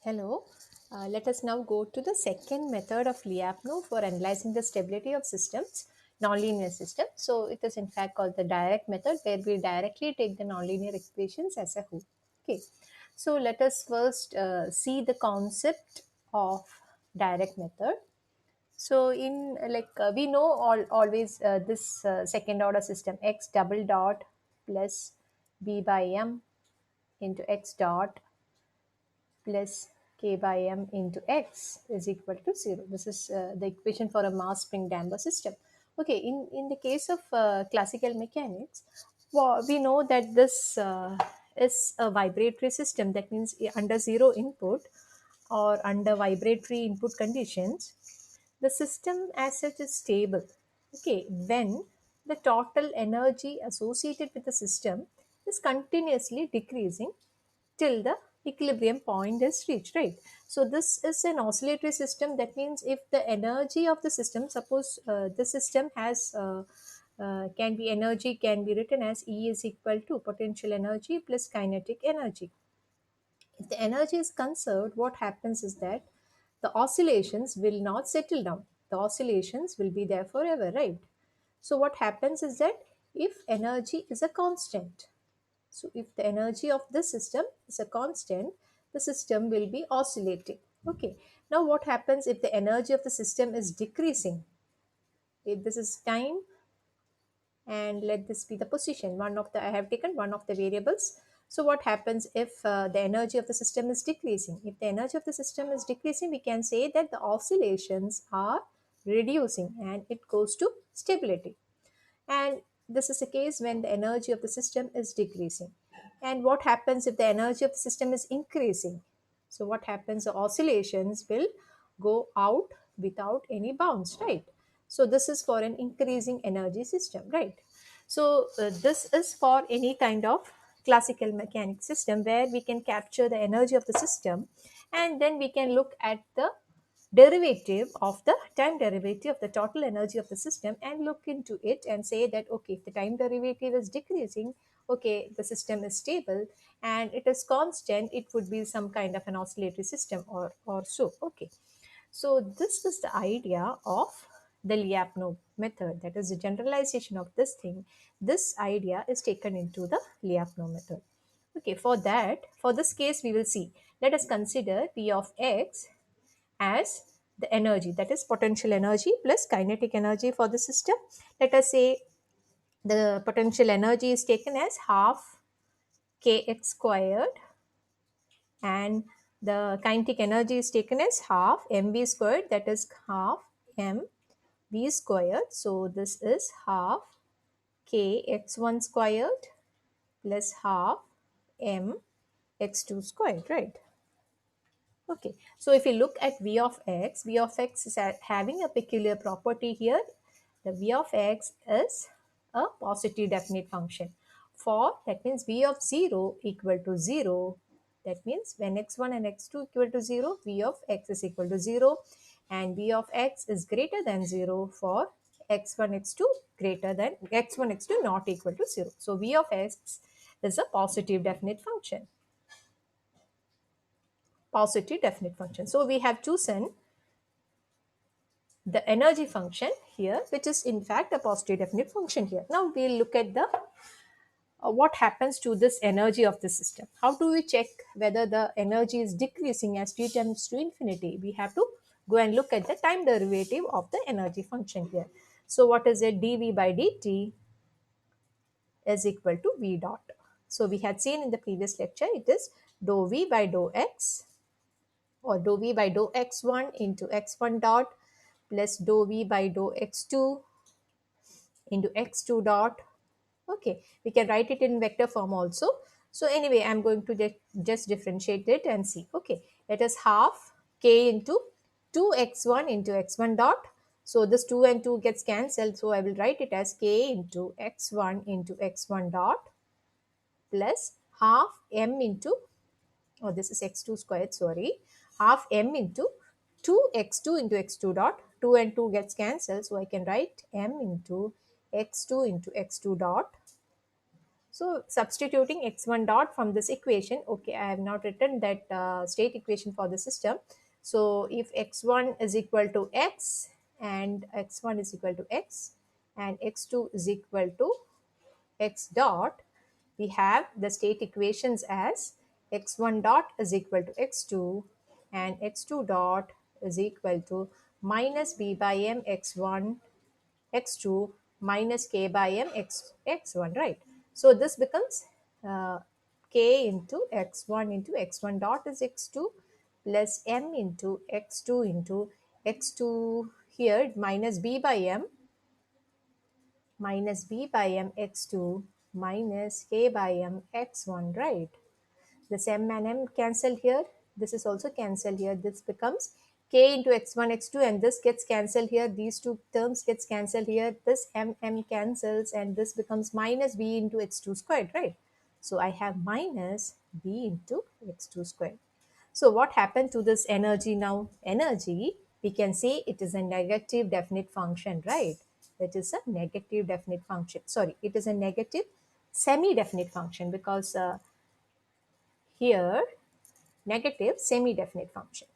Hello. Let us now go to the second method of Lyapunov for analyzing the stability of systems, nonlinear systems. So it is in fact called the direct method where we directly take the nonlinear equations as a whole. Okay. So let us first see the concept of direct method. So in we know always this second order system x double dot plus b by m into x dot plus k by m into x is equal to 0. This is the equation for a mass spring damper system. Okay, in the case of classical mechanics, we know that this is a vibratory system. That means under zero input or under vibratory input conditions, the system as such is stable. Okay, when the total energy associated with the system is continuously decreasing till the equilibrium point is reached, right? So this is an oscillatory system. That means if the energy of the system, suppose the system has can be energy can be written as E is equal to potential energy plus kinetic energy. If the energy is conserved, what happens is that the oscillations will not settle down. The oscillations will be there forever, right? So what happens is that if energy is a constant, so if the energy of this system is a constant, the system will be oscillating. Okay. Now what happens if the energy of the system is decreasing? If this is time and let this be the position, one of the I have taken one of the variables. So what happens if the energy of the system is decreasing? If the energy of the system is decreasing, we can say that the oscillations are reducing and it goes to stability. And this is the case when the energy of the system is decreasing. And what happens if the energy of the system is increasing? So what happens? The oscillations will go out without any bounds, right? So this is for an increasing energy system, right? So this is for any kind of classical mechanic system where we can capture the energy of the system, and then we can look at the derivative of the time derivative of the total energy of the system and look into it and say that okay, if the time derivative is decreasing, okay, the system is stable, and it is constant, it would be some kind of an oscillatory system or so. Okay, so this is the idea of the Lyapunov method. That is the generalization of this thing. This idea is taken into the Lyapunov method. Okay, for that, for this case, we will see. Let us consider P of x as the energy, that is potential energy plus kinetic energy for the system. Let us say the potential energy is taken as half kx squared, and the kinetic energy is taken as half mv squared, that is half mv squared. So this is half kx1 squared plus half m x2 squared, right? Okay, so if you look at V of x is having a peculiar property here. The V of x is a positive definite function. For that means V of 0 equal to 0. That means when x1 and x2 equal to 0, V of x is equal to 0. And V of x is greater than 0 for x1, x2 greater than x1, x2 not equal to 0. So V of x is a positive definite function. Positive definite function. So we have chosen the energy function here, which is in fact a positive definite function here. Now we'll look at the what happens to this energy of the system. How do we check whether the energy is decreasing as t tends to infinity? We have to go and look at the time derivative of the energy function here. So what is it? dv by dt is equal to v dot. So we had seen in the previous lecture, it is dou v by dou x, or dou v by dou x1 into x1 dot plus dou v by dou x2 into x2 dot. Okay, we can write it in vector form also. So anyway, I'm going to just differentiate it and see. Okay, let us half k into 2x1 into x1 dot. So this 2 and 2 gets cancelled, so I will write it as k into x1 into x1 dot plus half m into, oh, this is x2 squared, sorry, half m into 2x2 into x2 dot. 2 and 2 gets cancelled, so I can write m into x2 dot. So substituting x1 dot from this equation, okay, I have not written that state equation for the system. So if x1 is equal to x and x1 is equal to x and x2 is equal to x dot, we have the state equations as x1 dot is equal to x2 and x2 dot is equal to minus b by m x1 x2 minus k by m x1, right? So this becomes uh, k into x1 into x1 dot is x2 plus m into x2 into x2 here minus b by m minus b by m x2 minus k by m x1, right? This m and m cancel here. This is also cancel here. This becomes k into x1, x2 and this gets cancelled here. These two terms gets cancelled here. This m cancels and this becomes minus b into x2 squared, right? So I have minus b into x2 squared. So what happened to this energy now? Energy, we can say it is a negative definite function, right? It is a negative definite function. Sorry, it is a negative semi-definite function because here negative semi-definite function.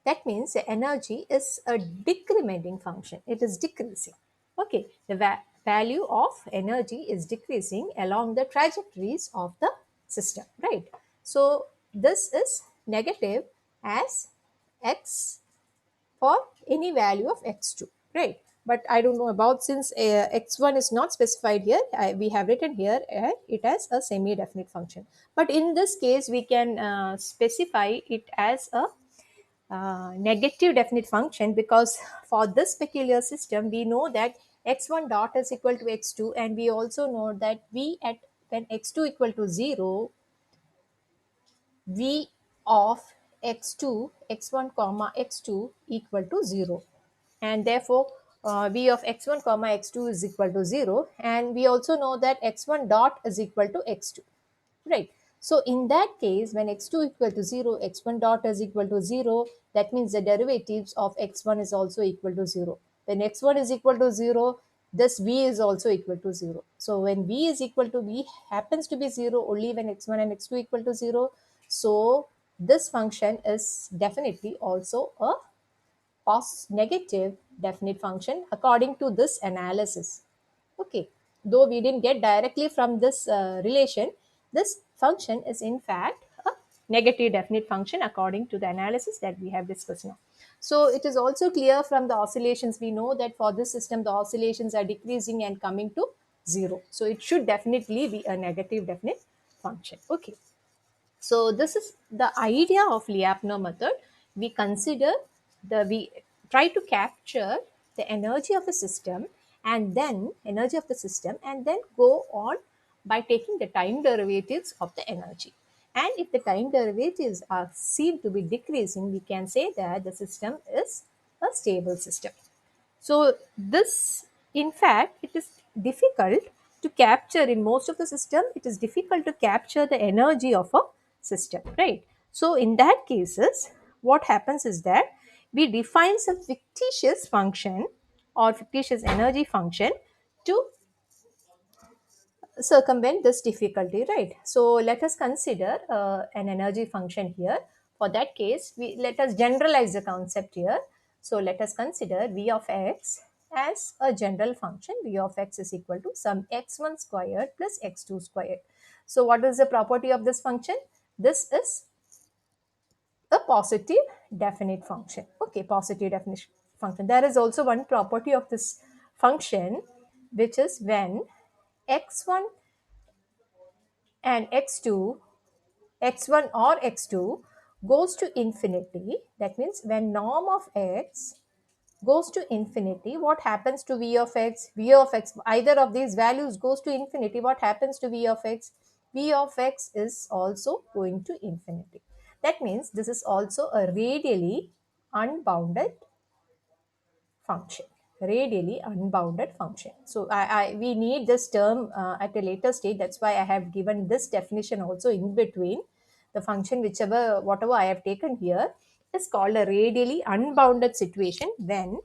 That means the energy is a decrementing function. It is decreasing. Okay, the value of energy is decreasing along the trajectories of the system, right? So this is negative as x for any value of x2, right? But I don't know about, since x1 is not specified here, we have written here it as a semi-definite function. But in this case, we can specify it as a negative definite function because for this peculiar system, we know that x1 dot is equal to x2 and we also know that v at when x2 equal to 0, v of x2 x1 comma x2 equal to 0 and therefore v of x1 comma x2 is equal to 0 and we also know that x1 dot is equal to x2, right? So in that case, when x2 equal to 0, x1 dot is equal to 0, that means the derivatives of x1 is also equal to 0. When x1 is equal to 0, this v is also equal to 0. So when v is equal to v happens to be 0 only when x1 and x2 equal to 0. So this function is definitely also a negative definite function according to this analysis. Okay, though we didn't get directly from this relation, this function is in fact a negative definite function according to the analysis that we have discussed now. So it is also clear from the oscillations, we know that for this system the oscillations are decreasing and coming to 0. So it should definitely be a negative definite function. Okay. So this is the idea of Lyapunov method. We try to capture the energy of the system and then go on by taking the time derivatives of the energy. And if the time derivatives are seen to be decreasing, we can say that the system is a stable system. So this, in fact, it is difficult to capture in most of the system. It is difficult to capture the energy of a system, right? So in that cases, what happens is that we define some fictitious function or fictitious energy function to circumvent this difficulty, right? So let us consider an energy function here. For that case, we let us generalize the concept here. So let us consider v of x as a general function. V of x is equal to some x1 squared plus x2 squared. So what is the property of this function? This is a positive definite function. Okay, positive definite function. There is also one property of this function, which is when x1 and x2, x1 or x2 goes to infinity, that means when norm of x goes to infinity, what happens to v of x? V of x, either of these values goes to infinity, what happens to v of x? V of x is also going to infinity. That means this is also a radially unbounded function. Radially unbounded function. So we need this term at a later stage. That's why I have given this definition also in between. The function whatever I have taken here is called a radially unbounded situation when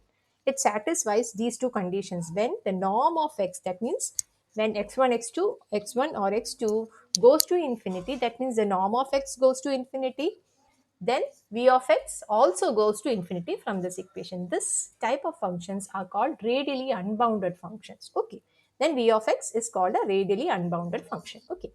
it satisfies these two conditions. When the norm of x, that means when x1, x2, x1 or x2 goes to infinity, that means the norm of x goes to infinity, then v of x also goes to infinity from this equation. This type of functions are called radially unbounded functions. Okay. Then v of x is called a radially unbounded function. Okay.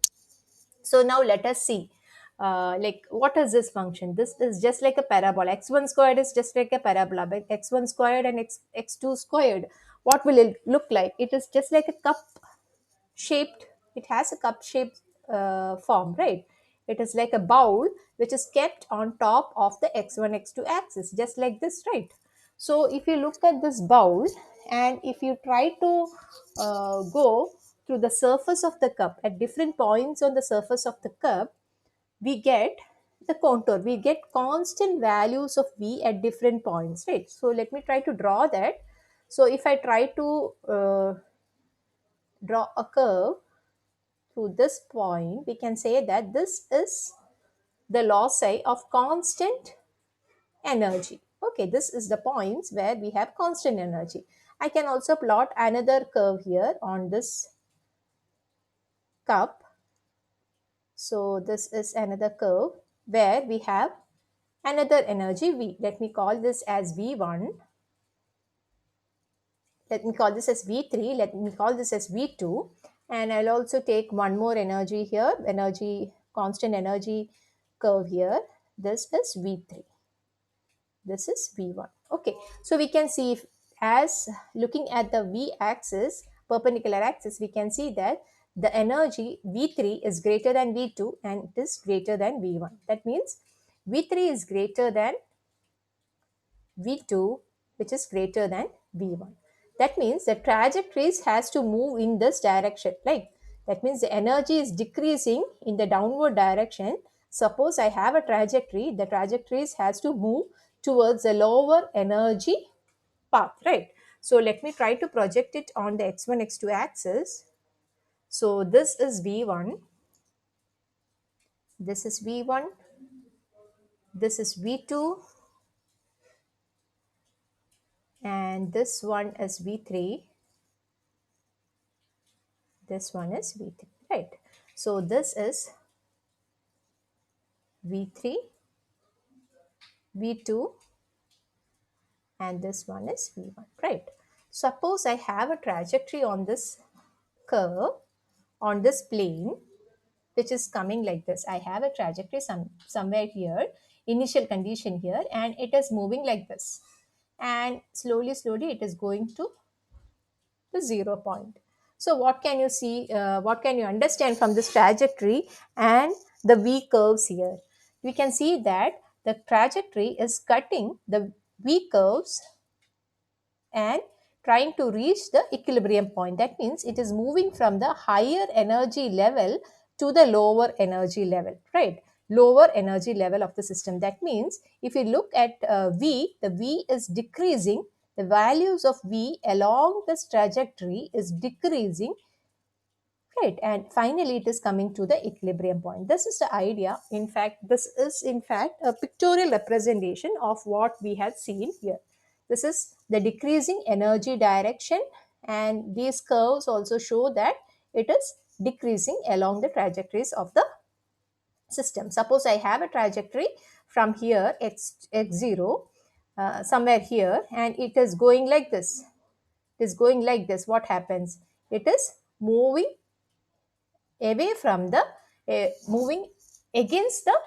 So now let us see, like what is this function? This is just like a parabola. X1 squared is just like a parabola, but x1 squared and x2 squared, what will it look like? It is just like a cup shaped, it has a cup shaped form, right? It is like a bowl which is kept on top of the x1 x2 axis, just like this, right? So if you look at this bowl and if you try to go to the surface of the cup at different points on the surface of the cup, we get the contour, we get constant values of v at different points, right? So let me try to draw that. So if I try to draw a curve to this point, we can say that this is the loci of constant energy. Okay, this is the points where we have constant energy. I can also plot another curve here on this cup. So this is another curve where we have another energy V. Let me call this as V1. Let me call this as V3. Let me call this as V2. And I'll also take one more energy here, constant energy curve here. This is V3. This is V1. Okay, so we can see if, as looking at the V axis, perpendicular axis, we can see that the energy V3 is greater than V2 and it is greater than V1. That means V3 is greater than V2, which is greater than V1. That means the trajectories has to move in this direction. Like that means the energy is decreasing in the downward direction. Suppose I have a trajectory, the trajectories has to move towards a lower energy path, right? So let me try to project it on the x1, x2 axis. So this is V1, this is V1, this is V2, and this one is V3. This one is V3, right? So this is V3, V2, and this one is V1, right? Suppose I have a trajectory on this curve, on this plane, which is coming like this. I have a trajectory somewhere here, initial condition here, and it is moving like this. And slowly, slowly, it is going to the 0 point. So what can you see, what can you understand from this trajectory and the V curves here? We can see that the trajectory is cutting the V curves and trying to reach the equilibrium point. That means it is moving from the higher energy level to the lower energy level, right? Lower energy level of the system. That means if you look at V, the V is decreasing. The values of V along this trajectory is decreasing, right? And finally, it is coming to the equilibrium point. This is the idea. In fact, this is in fact a pictorial representation of what we have seen here. This is the decreasing energy direction, and these curves also show that it is decreasing along the trajectories of the system. Suppose I have a trajectory from here x0 somewhere here, and it is going like this. It is going like this. What happens? It is moving away from the moving against the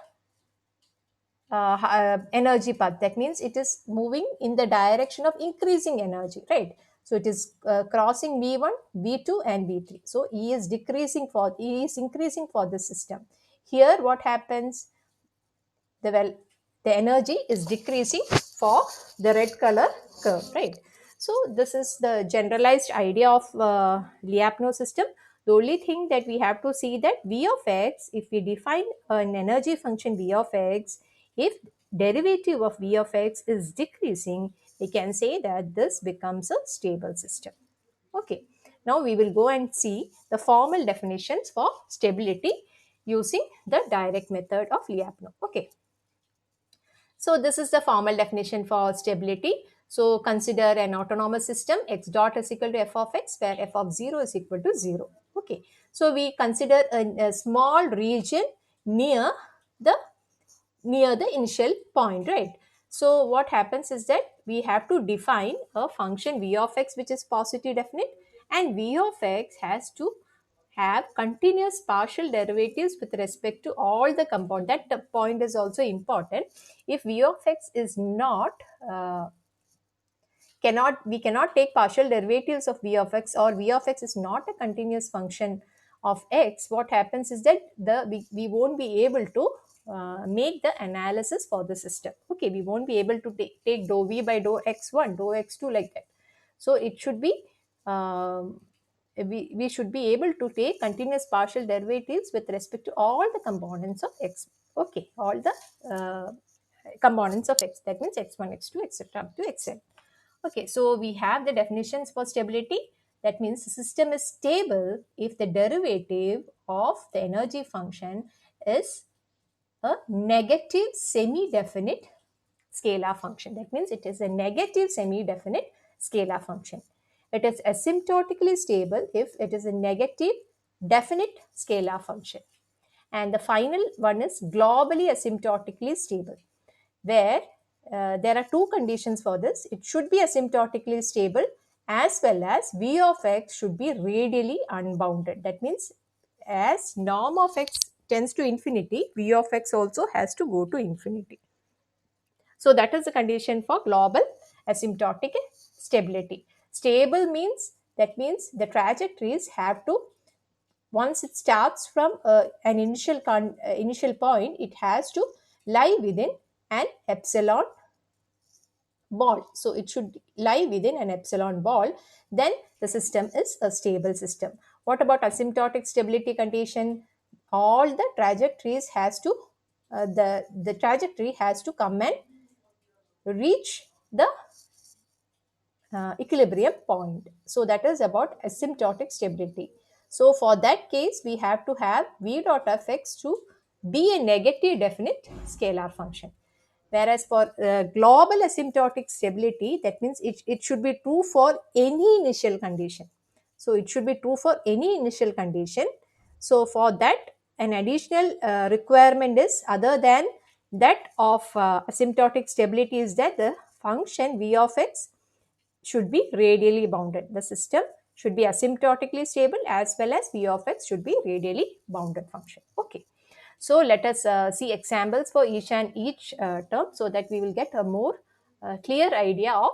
energy path. That means it is moving in the direction of increasing energy, right? So it is crossing V1, V2 and V3. So E is increasing for the system. Here what happens? The energy is decreasing for the red color curve, right? So this is the generalized idea of Lyapunov system. The only thing that we have to see that V of x, if we define an energy function V of x, if derivative of V of x is decreasing, we can say that this becomes a stable system. Okay, now we will go and see the formal definitions for stability using the direct method of Lyapunov. Okay. So this is the formal definition for stability. So consider an autonomous system x dot is equal to f of x, where f of 0 is equal to 0. Okay, so we consider a small region near the initial point, right? So what happens is that we have to define a function v of x which is positive definite, and v of x has to have continuous partial derivatives with respect to all the compound. That point is also important. If v of x is not cannot we cannot take partial derivatives of v of x, or v of x is not a continuous function of x, what happens is that we won't be able to make the analysis for the system. Okay, we won't be able to take dou v by dou x1 dou x2 like that. So it should be we should be able to take continuous partial derivatives with respect to all the components of x. Okay, all the components of x, that means x1 x2 etc up to xn. Okay, so we have the definitions for stability. That means the system is stable if the derivative of the energy function is a negative semi-definite scalar function. That means it is a negative semi-definite scalar function. It is asymptotically stable if it is a negative definite scalar function. And the final one is globally asymptotically stable, where there are two conditions for this. It should be asymptotically stable, as well as v of x should be radially unbounded. That means as norm of x tends to infinity, v of x also has to go to infinity. So that is the condition for global asymptotic stability. Stable means, that means the trajectories have to, once it starts from an initial point, it has to lie within an epsilon ball. So it should lie within an epsilon ball. Then the system is a stable system. What about asymptotic stability condition? All the trajectories has to the trajectory has to come and reach the equilibrium point. So that is about asymptotic stability. So for that case, we have to have v dot of x to be a negative definite scalar function. Whereas for global asymptotic stability, that means it should be true for any initial condition. So it should be true for any initial condition. So for that, an additional requirement is, other than that of asymptotic stability, is that the function v of x should be radially bounded. The system should be asymptotically stable, as well as v of x should be radially bounded function. Okay. So let us see examples for each term, so that we will get a more clear idea of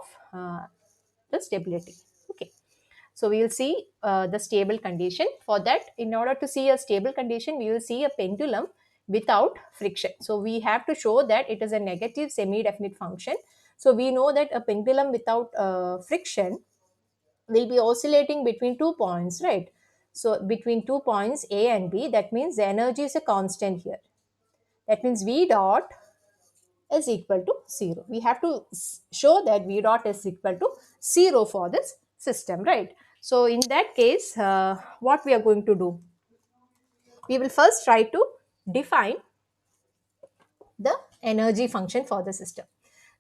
the stability. Okay. So we will see the stable condition. For that, in order to see a stable condition, we will see a pendulum without friction. So we have to show that it is a negative semi-definite function. So we know that a pendulum without friction will be oscillating between 2 points, right? So between 2 points A and B, that means the energy is a constant here. That means V dot is equal to 0. We have to show that V dot is equal to 0 for this system, right? So in that case, what we are going to do? We will first try to define the energy function for the system.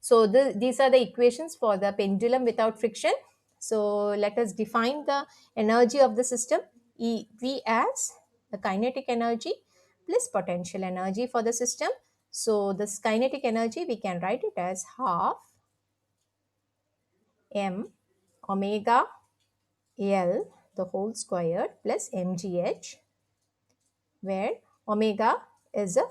So these are the equations for the pendulum without friction. So let us define the energy of the system, EV, as the kinetic energy plus potential energy for the system. So this kinetic energy, we can write it as half m omega L the whole squared plus mgh, where omega is a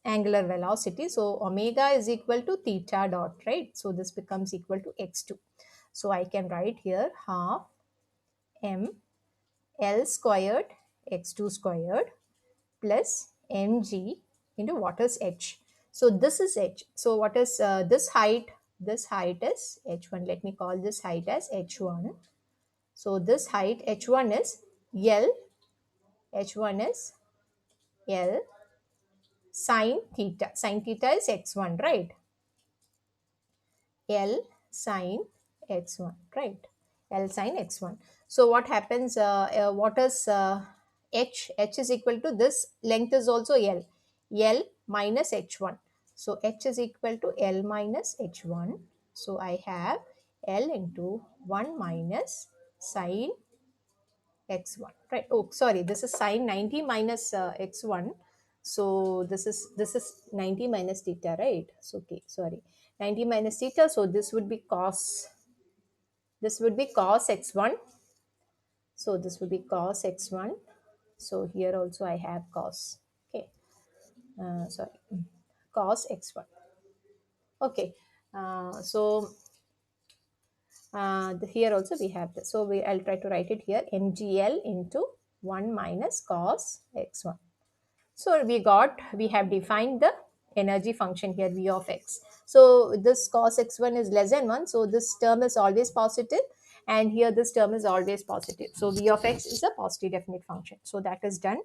angular velocity. So omega is equal to theta dot, right? So this becomes equal to x2. So I can write here half m L squared x2 squared plus mg into what is h. So this is h. So what is this height? This height is h1. Let me call this height as h1. So this height h1 is L. H1 is L sine theta. Sine theta is x1, right? L sine x1, right? L sine x1. So what happens, what is h? H is equal to, this length is also L. L minus h1. So h is equal to L minus h1. So I have L into 1 minus sine x1, right? Oh, sorry, this is sine 90 minus x1. So this is 90 minus theta, right? So okay, sorry, 90 minus theta. So this would be cos x1. So this would be cos x1. So here also I have cos. Okay, sorry, cos x1. Okay, so here also we have this. So I'll try to write it here, mgl into 1 minus cos x1. So we have defined the energy function here, v of x. So this cos x1 is less than 1. So this term is always positive, and here this term is always positive. So v of x is a positive definite function. So that is done.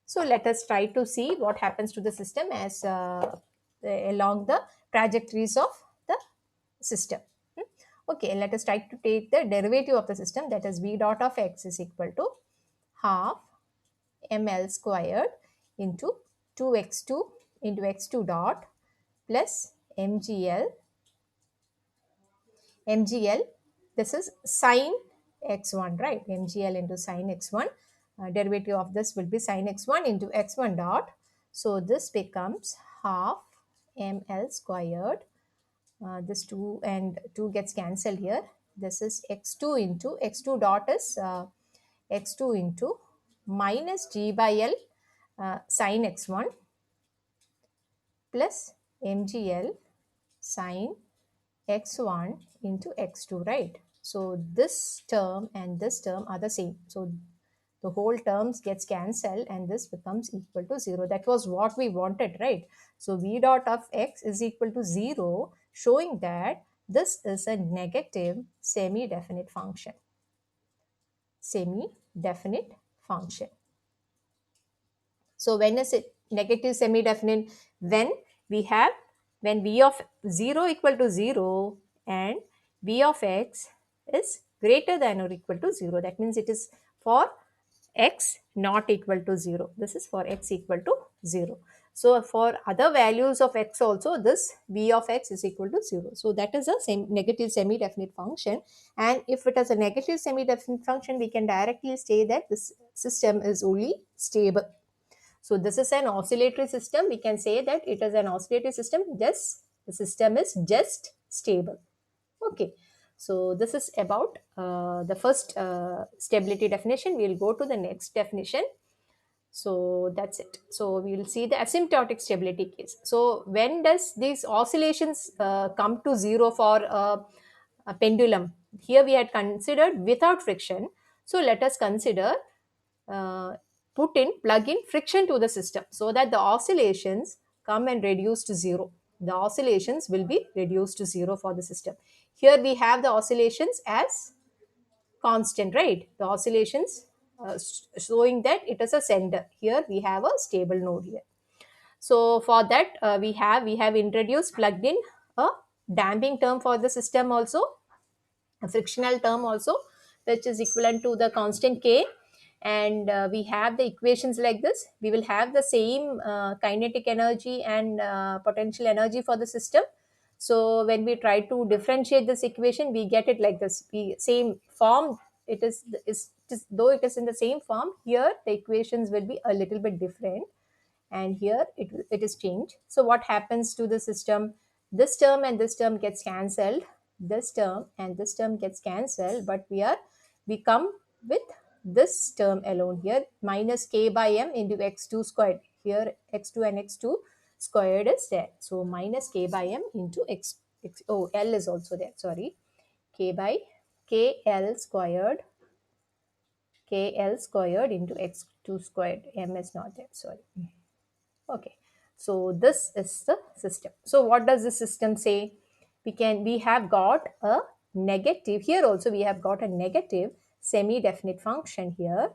So let us try to see what happens to the system as along the trajectories of the system. Okay, let us try to take the derivative of the system, that is v dot of x is equal to half ml squared into 2x2 into x2 dot plus mgl. This is sine x1, right? Mgl into sine x1. Derivative of this will be sine x1 into x1 dot. So this becomes half ml squared. This 2 and 2 gets cancelled here. This is x2 into x2 dot is x2 into minus g by l sine x1 plus mgl sine x1 into x2, right? So this term and this term are the same. So the whole terms gets cancelled and this becomes equal to 0. That was what we wanted, right? So v dot of x is equal to 0, showing that this is a negative semi-definite function. Semi-definite function. So when is it negative semi-definite? When v of 0 equal to 0 and v of x is greater than or equal to 0. That means it is for x not equal to 0. This is for x equal to 0. So for other values of x also, this v of x is equal to 0. So that is a negative semi-definite function. And if it is a negative semi-definite function, we can directly say that this system is only stable. So this is an oscillatory system. We can say that it is an oscillatory system. Just the system is just stable. Okay. So this is about the first stability definition. We'll go to the next definition. So that's it. So we will see the asymptotic stability case. So when does these oscillations come to zero for a pendulum? Here we had considered without friction. So let us consider uh, plug in friction to the system so that the oscillations come and reduce to zero. The oscillations will be reduced to zero for the system. Here we have the oscillations as constant, right? The oscillations showing that it is a sender. Here we have a stable node here. So for that we have introduced plugged in a damping term for the system also, a frictional term also, which is equivalent to the constant k. And we have the equations like this. We will have the same kinetic energy and potential energy for the system. So when we try to differentiate this equation, we get it like this. Same form. Though it is in the same form, here the equations will be a little bit different, and here it is changed. So what happens to the system? This term and this term gets cancelled. This term and this term gets cancelled, but we come with this term alone here, minus k by m into x2 squared. Here x2 and x2 squared is there. So minus k by m into l is also there. Sorry, k by kl squared into x2 squared. M is not there. Sorry. Okay, so this is the system. So what does the system say? We have got a negative here also. We have got a negative semi-definite function here,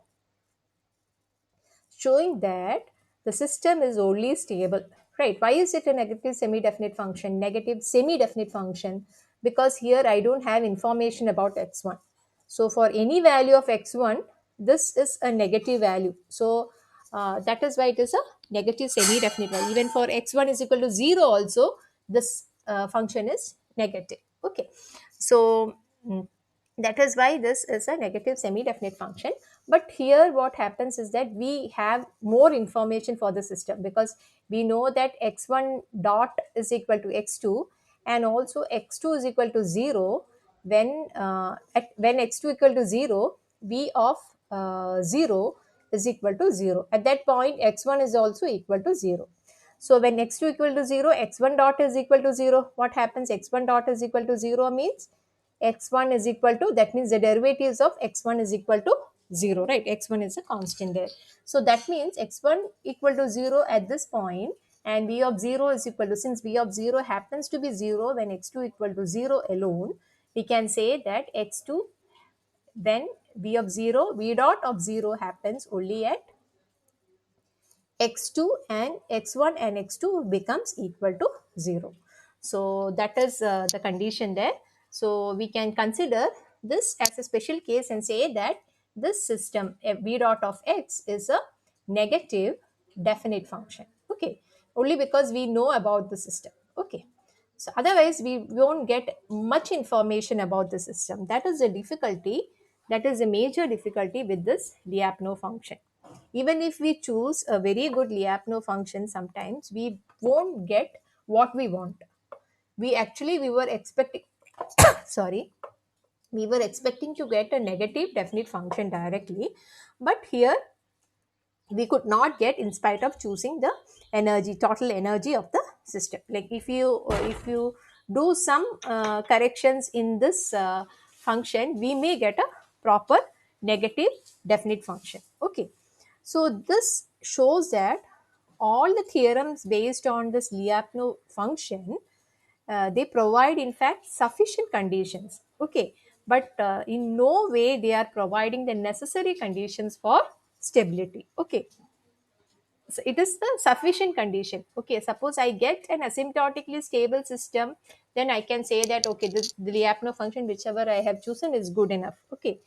showing that the system is only stable, right? Why is it a negative semi-definite function? Negative semi-definite function because here I don't have information about x1. So for any value of x1, this is a negative value. So that is why it is a negative semi-definite value. Even for x1 is equal to 0 also, this function is negative. Okay. So That is why this is a negative semi-definite function. But here what happens is that we have more information for the system, because we know that x1 dot is equal to x2, and also x2 is equal to 0 when when x2 equal to 0, v of 0 is equal to 0. At that point x1 is also equal to 0. So when x2 equal to 0, x1 dot is equal to 0. What happens? X1 dot is equal to 0 means x1 is equal to, that means the derivatives of x1 is equal to 0, right? X1 is a constant there. So that means x1 equal to 0 at this point, and v of 0 is equal to, since v of 0 happens to be 0 when x2 equal to 0 alone, we can say that x2, then v of 0, v dot of 0 happens only at x2, and x1 and x2 becomes equal to 0. So that is the condition there. So we can consider this as a special case and say that this system v dot of x is a negative definite function. Okay, only because we know about the system. Okay, so otherwise we won't get much information about the system. That is the difficulty, that is a major difficulty with this Lyapunov function. Even if we choose a very good Lyapunov function, sometimes we won't get what we want. We were expecting sorry, we were expecting to get a negative definite function directly, but here we could not get in spite of choosing the energy, total energy of the system. Like if you do some corrections in this function, we may get a proper negative definite function. Okay, so this shows that all the theorems based on this Lyapunov function, they provide in fact sufficient conditions. Okay, but in no way they are providing the necessary conditions for stability. Okay, so it is the sufficient condition. Okay, suppose I get an asymptotically stable system, then I can say that okay, the Lyapunov function whichever I have chosen is good enough. Okay,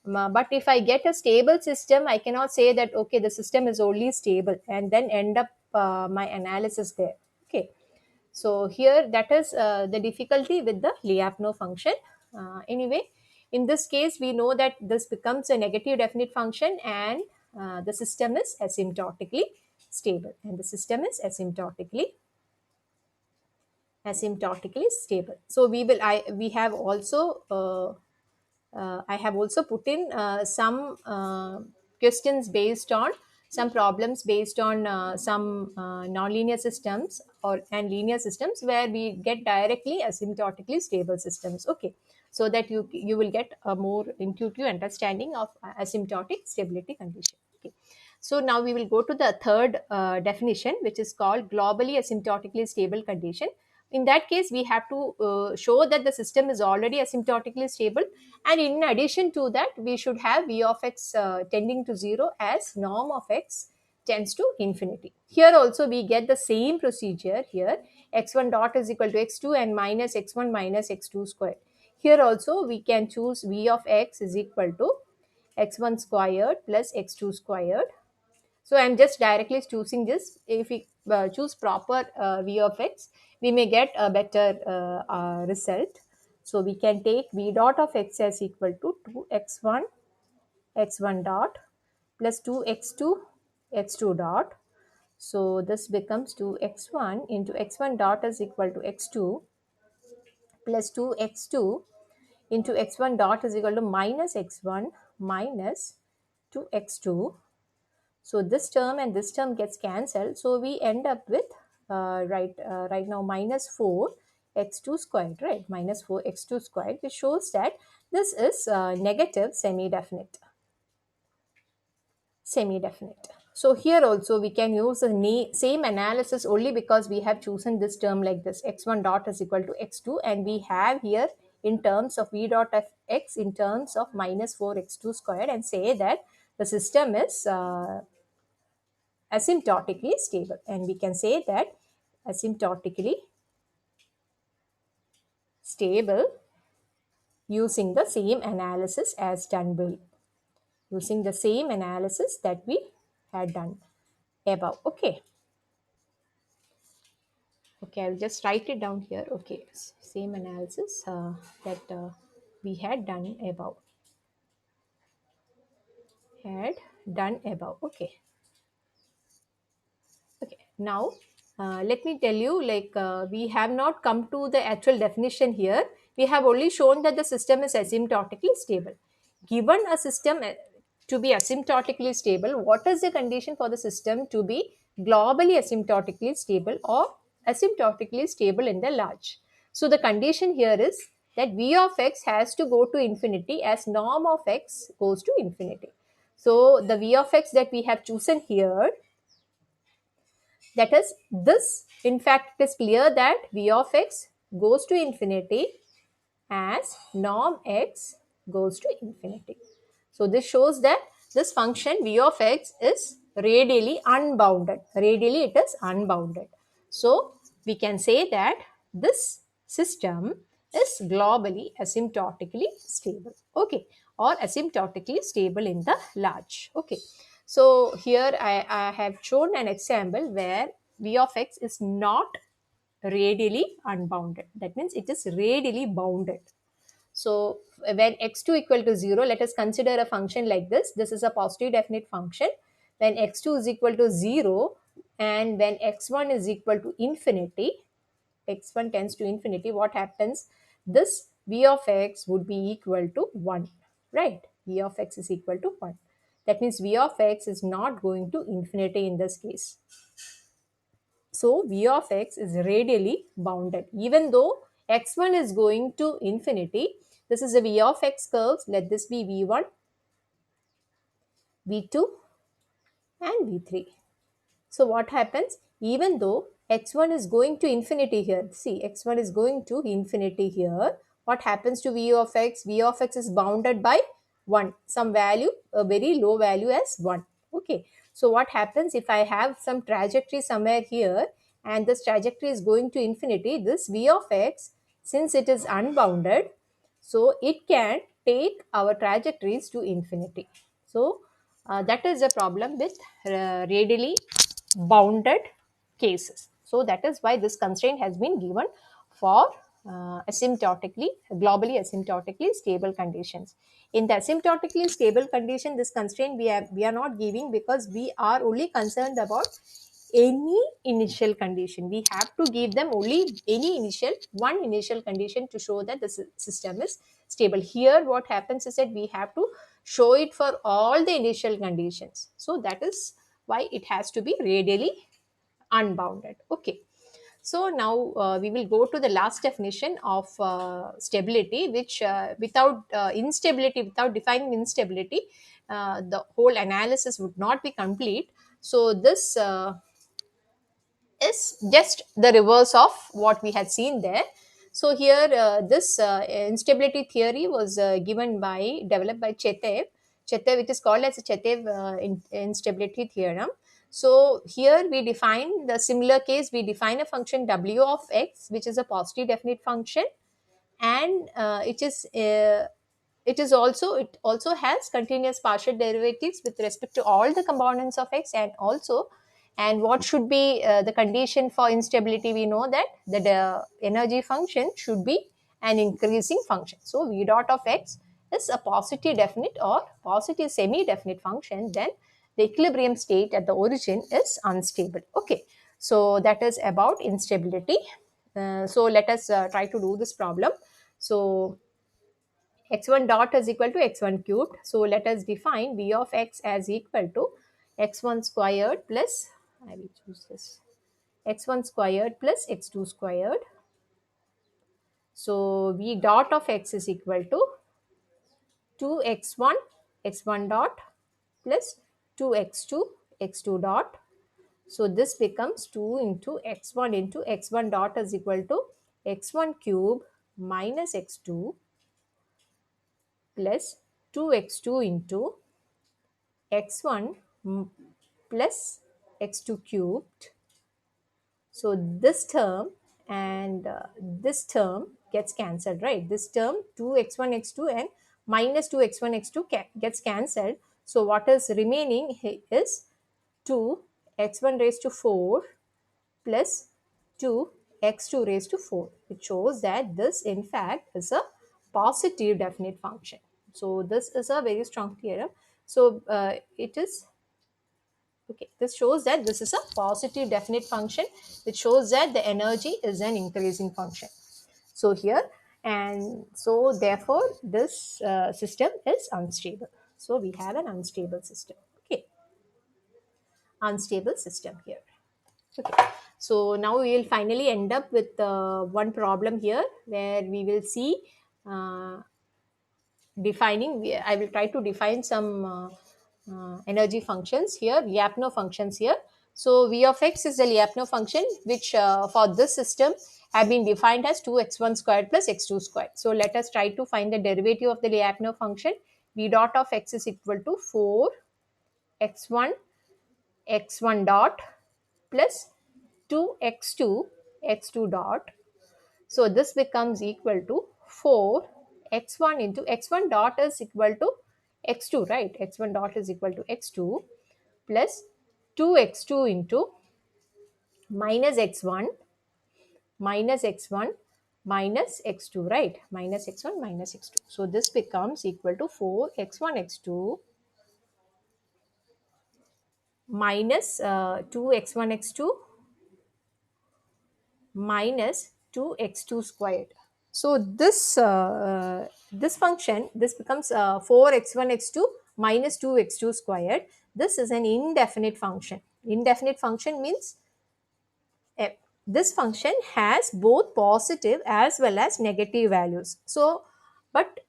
but if I get a stable system, I cannot say that okay, the system is only stable and then end up my analysis there. Okay, so here that is the difficulty with the Lyapunov function. Anyway, in this case, we know that this becomes a negative definite function, and the system is asymptotically stable, and the system is asymptotically stable. So we have also I have also put in some questions based on some problems based on some nonlinear systems or and linear systems where we get directly asymptotically stable systems. Okay, so that you will get a more intuitive understanding of asymptotic stability condition. Okay, so now we will go to the third definition, which is called globally asymptotically stable condition. In that case, we have to show that the system is already asymptotically stable, and in addition to that, we should have v of x tending to 0 as norm of x tends to infinity. Here also we get the same procedure. Here x1 dot is equal to x2 and minus x1 minus x2 squared. Here also we can choose v of x is equal to x1 squared plus x2 squared. So I'm just directly choosing this. If we choose proper v of x, we may get a better result. So we can take v dot of x as equal to 2x1 x1 dot plus 2x2 x2 dot. So this becomes 2x1 into x1 dot is equal to x2 plus 2x2 into x1 dot is equal to minus x1 minus 2x2. So this term and this term gets cancelled. So we end up with right now minus 4 x2 squared, right? Minus 4 x2 squared, which shows that this is negative semi-definite. Semi-definite. So here also we can use the same analysis only because we have chosen this term like this. X1 dot is equal to x2, and we have here in terms of v dot of x in terms of minus 4 x2 squared, and say that the system is asymptotically stable, and we can say that asymptotically stable using the same analysis as done below, using the same analysis that we had done above. Okay, I'll just write it down here. Okay, same analysis that we had done above. Had done above. Okay. Okay. Now, let me tell you, we have not come to the actual definition here. We have only shown that the system is asymptotically stable. Given a system to be asymptotically stable, what is the condition for the system to be globally asymptotically stable or asymptotically stable in the large? So the condition here is that v of x has to go to infinity as norm of x goes to infinity. So the v of x that we have chosen here, that is this, in fact, it is clear that v of x goes to infinity as norm x goes to infinity. So this shows that this function v of x is radially unbounded. Radially it is unbounded. So we can say that this system is globally asymptotically stable. Okay. Or asymptotically stable in the large. Okay. So here I have shown an example where v of x is not radially unbounded. That means it is radially bounded. So when x2 equal to 0, let us consider a function like this. This is a positive definite function. When x2 is equal to 0 and when x1 is equal to infinity, x1 tends to infinity, what happens? This v of x would be equal to 1, right? V of x is equal to 1. That means v of x is not going to infinity in this case. So v of x is radially bounded. Even though x1 is going to infinity, this is a v of x curves. Let this be v1, v2 and v3. So what happens? Even though x1 is going to infinity here, see x1 is going to infinity here, what happens to v of x? V of x is bounded by 1, some value, a very low value as 1. Okay. So what happens if I have some trajectory somewhere here and this trajectory is going to infinity, this v of x, since it is unbounded, so it can take our trajectories to infinity. So that is a problem with radially bounded cases. So that is why this constraint has been given for asymptotically, globally asymptotically stable conditions. In the asymptotically stable condition, this constraint we are not giving because we are only concerned about any initial condition. We have to give them only any initial, one initial condition to show that the system is stable. Here what happens is that we have to show it for all the initial conditions. So that is why it has to be radially unbounded. Okay. So now we will go to the last definition of stability, which without instability, without defining instability, the whole analysis would not be complete. So this is just the reverse of what we had seen there. So here this instability theory was developed by Chetev. Chetev, it is called as a Chetev instability theorem. So here we define the similar case. We define a function w of x, which is a positive definite function, and it also has continuous partial derivatives with respect to all the components of x, and also, and what should be the condition for instability? We know that the energy function should be an increasing function. So v dot of x is a positive definite or positive semi definite function. Then the equilibrium state at the origin is unstable. Okay. So that is about instability. So let us try to do this problem. So x1 dot is equal to x1 cubed. So let us define v of x as equal to x1 squared plus, I will choose this, x1 squared plus x2 squared. So v dot of x is equal to 2x1 x1 dot plus 2x2 x2 dot. So this becomes 2 into x1 dot is equal to x1 cube minus x2 plus 2x2 into x1 plus x2 cubed. So this term and this term gets cancelled, right? This term 2x1 x2 and minus 2x1 x2 gets cancelled. So what is remaining is 2 x1 raised to 4 plus 2 x2 raised to 4, which shows that this in fact is a positive definite function. So this is a very strong theorem. So it is okay. This shows that this is a positive definite function, which shows that the energy is an increasing function. So here, and so therefore this system is unstable. So we have an unstable system. Okay, unstable system here. Okay, so now we will finally end up with one problem here where we will see uh, I will try to define some energy functions here, Lyapunov functions here. So v of x is the Lyapunov function, which for this system have been defined as 2x1 squared plus x2 squared. So let us try to find the derivative of the Lyapunov function. V dot of x is equal to 4 x1 dot plus 2 x2 dot. So this becomes equal to 4 x1 into x1 dot is equal to x2, right? X1 dot is equal to x2 plus 2 x2 into minus x1 minus x2, right? Minus x1 minus x2. So this becomes equal to 4 x1 x2 minus 2 x1 x2 minus 2 x2 squared. So this function, this becomes 4 x1 x2 minus 2 x2 squared. This is an indefinite function. Indefinite function means uh, this function has both positive as well as negative values. So, but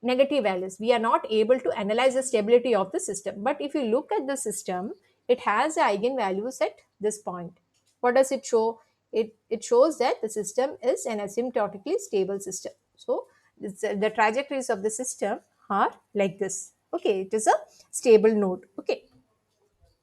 negative values, we are not able to analyze the stability of the system. But if you look at the system, it has the eigenvalues at this point. What does it show? It shows that the system is an asymptotically stable system. So the trajectories of the system are like this. Okay, it is a stable node. Okay,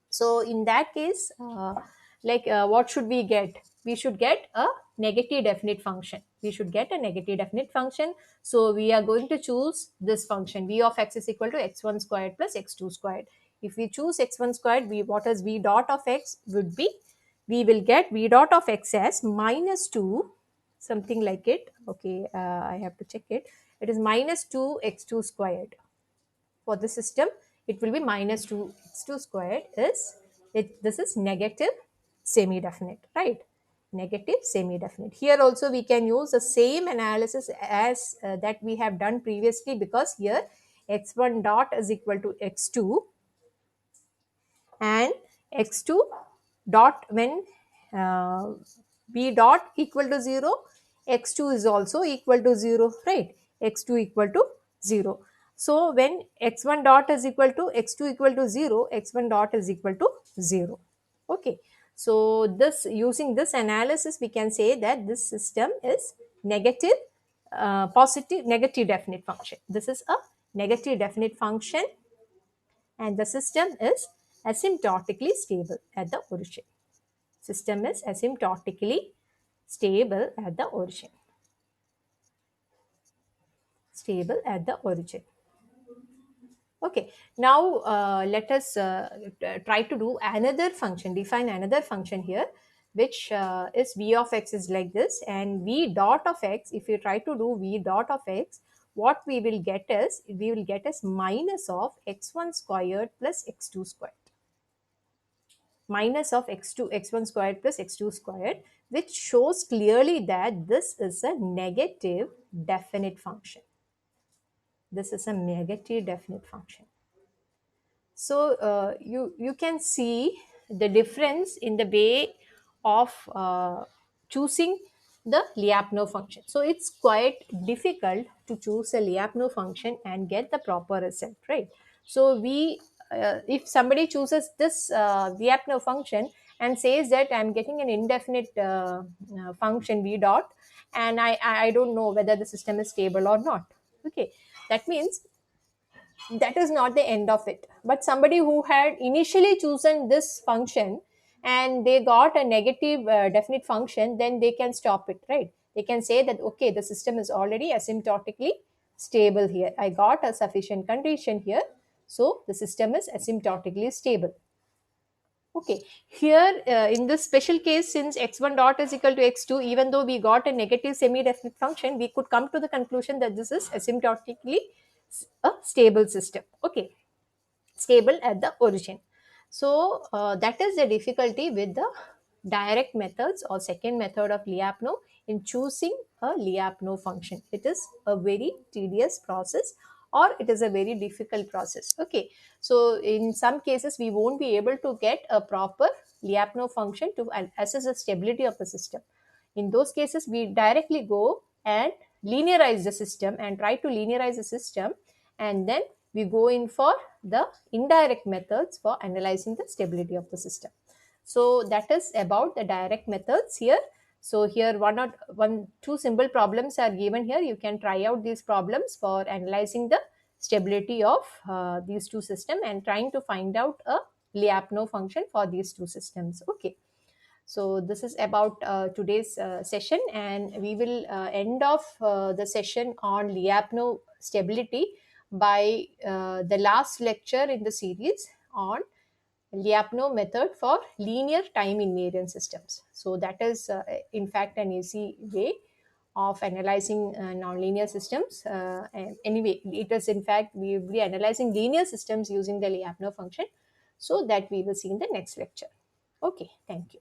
so in that case, what should we get? We should get a negative definite function. We should get a negative definite function. So we are going to choose this function. V of x is equal to x1 squared plus x2 squared. If we choose x1 squared, what is v dot of x would be? We will get v dot of x as minus 2, something like it. Okay, I have to check it. It is minus 2 x2 squared. For the system, it will be minus 2 squared is it. This is negative semi-definite, right? Negative semi-definite. Here also we can use the same analysis as that we have done previously, because here x1 dot is equal to x2 and x2 dot, when uh, b dot equal to 0, x2 is also equal to 0, right? X2 equal to 0. So when x1 dot is equal to x2 equal to 0, x1 dot is equal to 0. Okay, so this, using this analysis, we can say that this system is negative positive negative definite function. This is a negative definite function, and the system is asymptotically stable at the origin. System is asymptotically stable at the origin. Stable at the origin. Okay, now let us try to do another function, define another function here, which is v of x is like this, and v dot of x, if you try to do v dot of x, what we will get is minus of x1 squared plus x2 squared. Minus of x1 squared plus x2 squared, which shows clearly that this is a negative definite function. This is a negative definite function. So you can see the difference in the way of choosing the Lyapunov function. So it's quite difficult to choose a Lyapunov function and get the proper result, right? So if somebody chooses this Lyapunov function and says that I'm getting an indefinite function v dot, and I don't know whether the system is stable or not. Okay, that means that is not the end of it. But somebody who had initially chosen this function and they got a negative definite function, then they can stop it, right? They can say that, okay, the system is already asymptotically stable here. I got a sufficient condition here. So the system is asymptotically stable. Okay, here in this special case, since x1 dot is equal to x2, even though we got a negative semi-definite function, we could come to the conclusion that this is asymptotically a stable system. Okay, stable at the origin. So that is the difficulty with the direct methods or second method of Lyapunov in choosing a Lyapunov function. It is a very tedious process, or it is a very difficult process. Okay, so in some cases we won't be able to get a proper Lyapunov function to assess the stability of the system. In those cases, we directly go and linearize the system and try to linearize the system, and then we go in for the indirect methods for analyzing the stability of the system. So that is about the direct methods here. So here two simple problems are given here. You can try out these problems for analyzing the stability of these two systems and trying to find out a Lyapunov function for these two systems. Okay, so this is about today's session, and we will end off the session on Lyapunov stability by the last lecture in the series on Lyapunov method for linear time invariant systems. So that is in fact an easy way of analyzing nonlinear systems. And anyway, it is in fact we will be analyzing linear systems using the Lyapunov function. So that we will see in the next lecture. Okay, thank you.